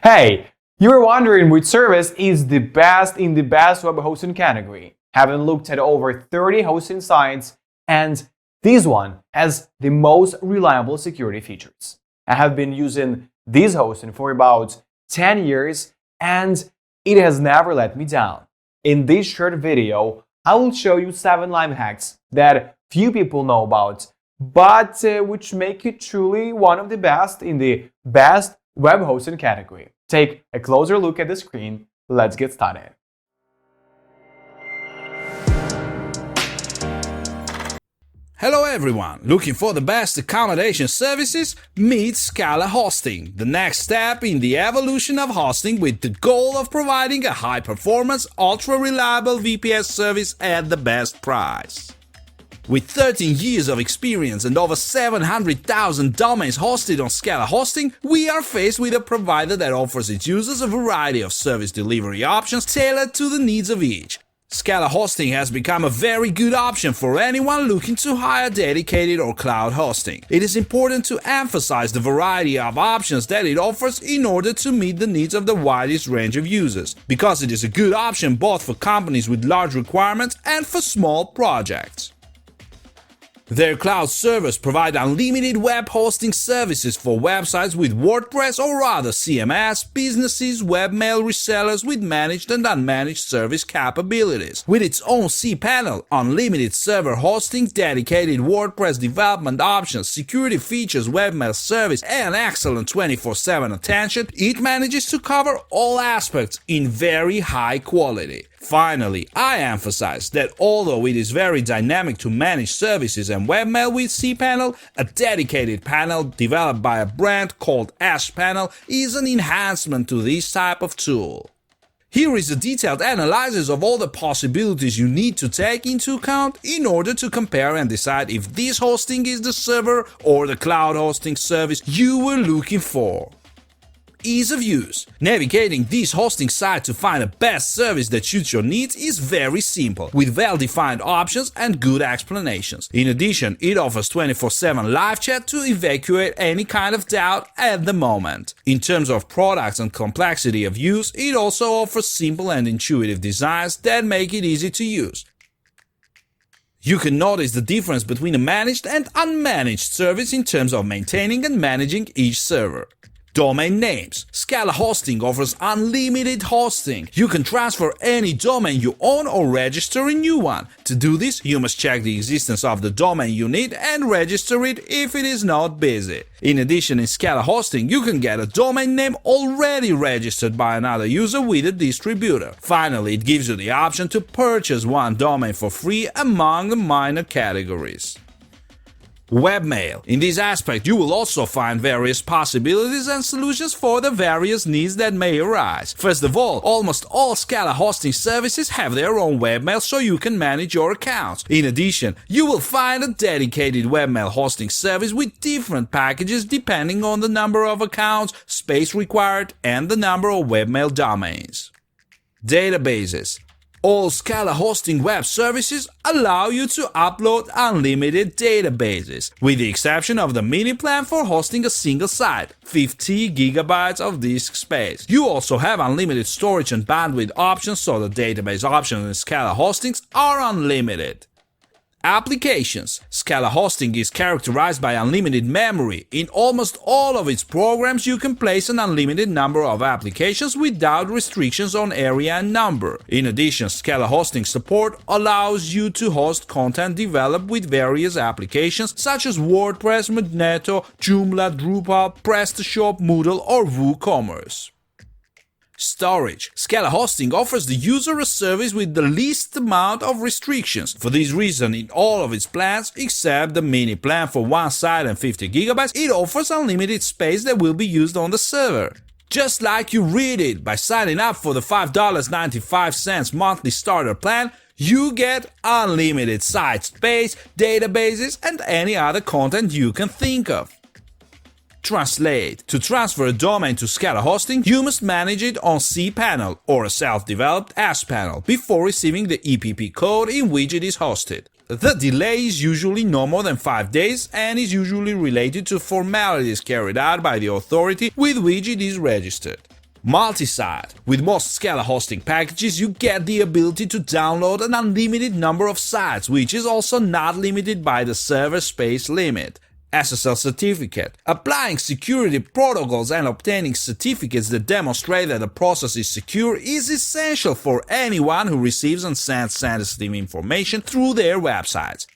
Hey, you were wondering which service is the best in the best web hosting category. Having looked at over 30 hosting sites, and this one has the most reliable security features. I have been using this hosting for about 10 years and it has never let me down. In this short video, I will show you 7 life hacks that few people know about, but which make it truly one of the best in the best web hosting category. Take a closer look at the screen. Let's get started. Hello everyone! Looking for the best accommodation services? Meet Scala Hosting, the next step in the evolution of hosting with the goal of providing a high-performance, ultra-reliable VPS service at the best price. With 13 years of experience and over 700,000 domains hosted on Scala Hosting, we are faced with a provider that offers its users a variety of service delivery options tailored to the needs of each. Scala Hosting has become a very good option for anyone looking to hire dedicated or cloud hosting. It is important to emphasize the variety of options that it offers in order to meet the needs of the widest range of users, because it is a good option both for companies with large requirements and for small projects. Their cloud servers provide unlimited web hosting services for websites with WordPress or other CMS, businesses, webmail resellers with managed and unmanaged service capabilities. With its own cPanel, unlimited server hosting, dedicated WordPress development options, security features, webmail service, and excellent 24/7 attention, it manages to cover all aspects in very high quality. Finally, I emphasize that although it is very dynamic to manage services and webmail with cPanel, a dedicated panel developed by a brand called Panel is an enhancement to this type of tool. Here is a detailed analysis of all the possibilities you need to take into account in order to compare and decide if this hosting is the server or the cloud hosting service you were looking for. Ease of use. Navigating this hosting site to find the best service that suits your needs is very simple, with well-defined options and good explanations. In addition, it offers 24/7 live chat to evacuate any kind of doubt at the moment. In terms of products and complexity of use, it also offers simple and intuitive designs that make it easy to use. You can notice the difference between a managed and unmanaged service in terms of maintaining and managing each server. Domain names. Scala Hosting offers unlimited hosting. You can transfer any domain you own or register a new one. To do this, you must check the existence of the domain you need and register it if it is not busy. In addition, in Scala Hosting, you can get a domain name already registered by another user with a distributor. Finally, it gives you the option to purchase one domain for free among the minor categories. Webmail. In this aspect, you will also find various possibilities and solutions for the various needs that may arise. First of all, almost all Scala hosting services have their own webmail so you can manage your accounts. In addition, you will find a dedicated webmail hosting service with different packages depending on the number of accounts, space required, and the number of webmail domains. Databases. All Scala hosting web services allow you to upload unlimited databases, with the exception of the mini plan for hosting a single site, 50 GB of disk space. You also have unlimited storage and bandwidth options, so the database options in Scala hostings are unlimited. Applications. Scala Hosting is characterized by unlimited memory. In almost all of its programs, you can place an unlimited number of applications without restrictions on area and number. In addition, Scala Hosting support allows you to host content developed with various applications such as WordPress, Magneto, Joomla, Drupal, PrestaShop, Moodle, or WooCommerce. Storage. Scala Hosting offers the user a service with the least amount of restrictions. For this reason, in all of its plans, except the mini plan for one site and 50 GB, it offers unlimited space that will be used on the server. Just like you read it, by signing up for the $5.95 monthly starter plan, you get unlimited site space, databases, and any other content you can think of. Translate. To transfer a domain to Scala Hosting, you must manage it on cPanel or a self-developed Panel before receiving the EPP code in which it is hosted. The delay is usually no more than 5 days and is usually related to formalities carried out by the authority with which it is registered. Multi-site. With most Scala hosting packages, you get the ability to download an unlimited number of sites, which is also not limited by the server space limit. SSL certificate. Applying security protocols and obtaining certificates that demonstrate that the process is secure is essential for anyone who receives and sends sensitive information through their websites.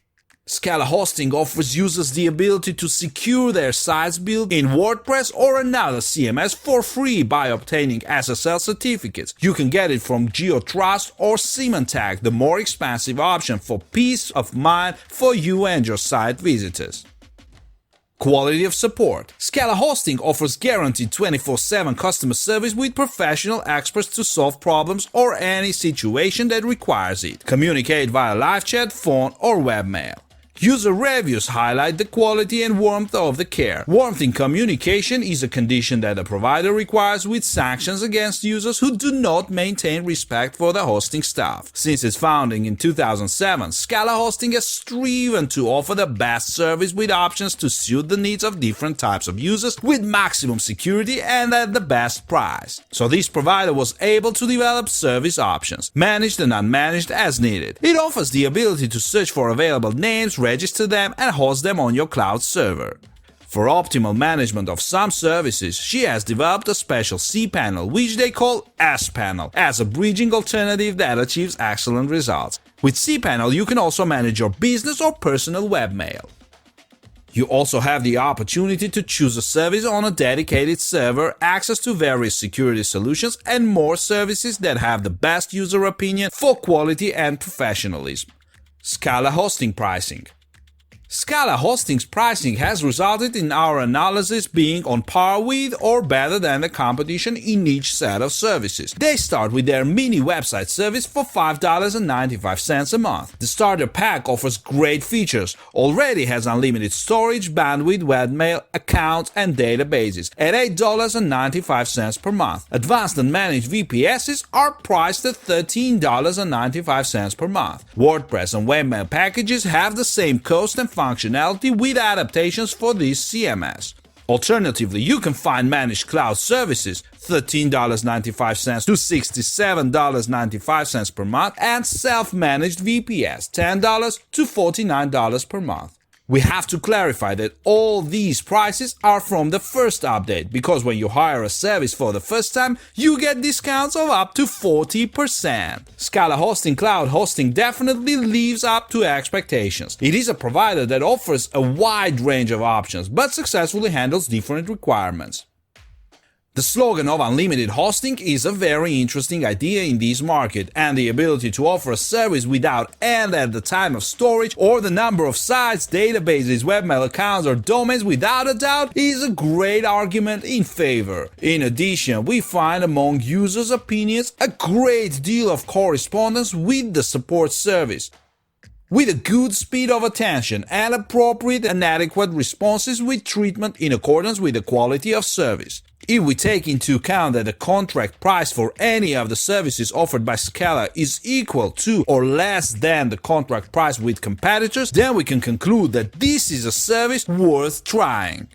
Scala Hosting offers users the ability to secure their sites built in WordPress or another CMS for free by obtaining SSL certificates. You can get it from GeoTrust or Symantec, the more expensive option for peace of mind for you and your site visitors. Quality of support. Scala Hosting offers guaranteed 24/7 customer service with professional experts to solve problems or any situation that requires it. Communicate via live chat, phone, or webmail. User reviews highlight the quality and warmth of the care. Warmth in communication is a condition that a provider requires with sanctions against users who do not maintain respect for the hosting staff. Since its founding in 2007, Scala Hosting has striven to offer the best service with options to suit the needs of different types of users with maximum security and at the best price. So this provider was able to develop service options, managed and unmanaged as needed. It offers the ability to search for available names, register them, and host them on your cloud server. For optimal management of some services, she has developed a special cPanel, which they call S-Panel, as a bridging alternative that achieves excellent results. With cPanel, you can also manage your business or personal webmail. You also have the opportunity to choose a service on a dedicated server, access to various security solutions, and more services that have the best user opinion for quality and professionalism. Scala Hosting pricing. Scala Hosting's pricing has resulted in our analysis being on par with or better than the competition in each set of services. They start with their mini website service for $5.95 a month. The starter pack offers great features, already has unlimited storage, bandwidth, webmail, accounts, and databases at $8.95 per month. Advanced and managed VPSs are priced at $13.95 per month. WordPress and Webmail packages have the same cost and functionality with adaptations for this CMS. Alternatively, you can find managed cloud services $13.95 to $67.95 per month and self-managed VPS $10 to $49 per month. We have to clarify that all these prices are from the first update, because when you hire a service for the first time, you get discounts of up to 40%. Scala Hosting Cloud Hosting definitely lives up to expectations. It is a provider that offers a wide range of options, but successfully handles different requirements. The slogan of unlimited hosting is a very interesting idea in this market, and the ability to offer a service without end at the time of storage or the number of sites, databases, webmail accounts, or domains without a doubt is a great argument in favor. In addition, we find among users' opinions a great deal of correspondence with the support service, with a good speed of attention and appropriate and adequate responses with treatment in accordance with the quality of service. If we take into account that the contract price for any of the services offered by Scala is equal to or less than the contract price with competitors, then we can conclude that this is a service worth trying.